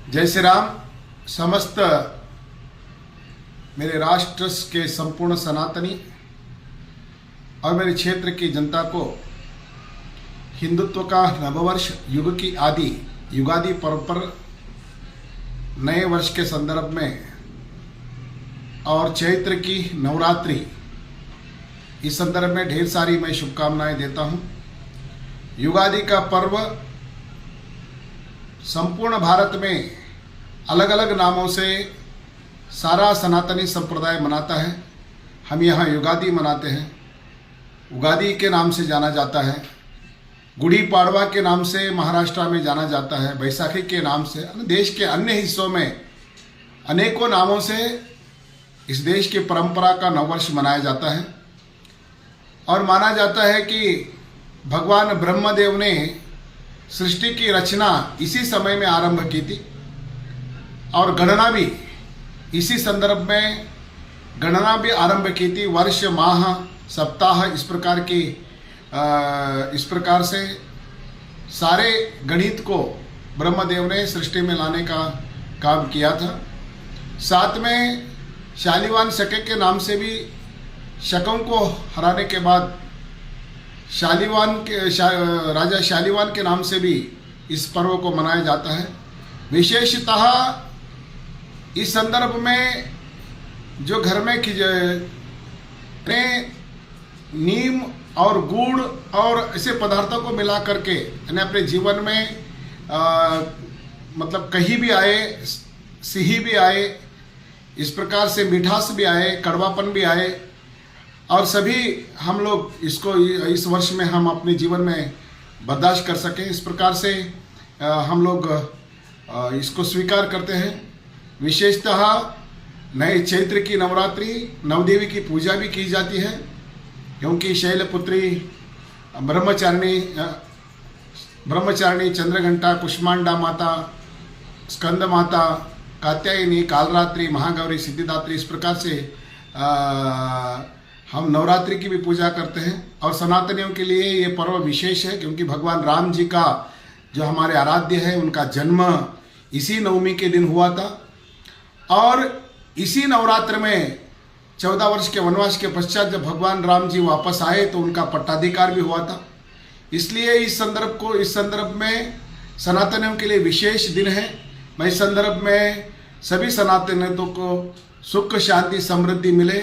जय श्री राम। समस्त मेरे राष्ट्र के संपूर्ण सनातनी और मेरे क्षेत्र की जनता को हिंदुत्व का नववर्ष युग की आदि युगादि पर्व पर नए वर्ष के संदर्भ में और चैत्र की नवरात्रि इस संदर्भ में ढेर सारी मैं शुभकामनाएं देता हूं। युगादि का पर्व संपूर्ण भारत में अलग अलग नामों से सारा सनातनी संप्रदाय मनाता है। हम यहाँ युगादि मनाते हैं, उगादि के नाम से जाना जाता है, गुड़ी पाड़वा के नाम से महाराष्ट्र में जाना जाता है, बैसाखी के नाम से देश के अन्य हिस्सों में अनेकों नामों से इस देश की परंपरा का नववर्ष मनाया जाता है। और माना जाता है कि भगवान ब्रह्मदेव ने सृष्टि की रचना इसी समय में आरंभ की थी और गणना भी इसी संदर्भ में गणना भी आरंभ की थी। वर्ष, माह, सप्ताह इस प्रकार से सारे गणित को ब्रह्मदेव ने सृष्टि में लाने का काम किया था। साथ में शालिवान शके के नाम से भी शकों को हराने के बाद राजा शालिवान के नाम से भी इस पर्व को मनाया जाता है। विशेषतः इस संदर्भ में जो घर में नीम और गुड़ और ऐसे पदार्थों को मिला करके यानी अपने जीवन में मतलब कहीं भी आए, सिही भी आए, इस प्रकार से मिठास भी आए, कड़वापन भी आए और सभी हम लोग इसको इस वर्ष में हम अपने जीवन में बर्दाश्त कर सकें, इस प्रकार से हम लोग इसको स्वीकार करते हैं। विशेषतः नए चैत्र की नवरात्रि नवदेवी की पूजा भी की जाती है, क्योंकि शैलपुत्री ब्रह्मचारिणी, चंद्रघंटा, कुष्मांडा माता, स्कंद माता, कात्यायनी, कालरात्रि, महागौरी, सिद्धिदात्री, इस प्रकार से हम नवरात्रि की भी पूजा करते हैं। और सनातनियों के लिए ये पर्व विशेष है, क्योंकि भगवान राम जी का जो हमारे आराध्य है उनका जन्म इसी नवमी के दिन हुआ था और इसी नवरात्र में 14 वर्ष के वनवास के पश्चात जब भगवान राम जी वापस आए तो उनका पट्टाधिकार भी हुआ था। इसलिए इस संदर्भ में सनातनियों के लिए विशेष दिन है। मैं इस संदर्भ में सभी सनातनियों को सुख, शांति, समृद्धि मिले,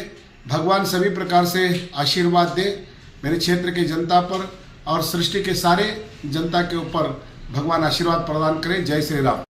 भगवान सभी प्रकार से आशीर्वाद दे मेरे क्षेत्र की जनता पर और सृष्टि के सारे जनता के ऊपर भगवान आशीर्वाद प्रदान करें। जय श्री राम।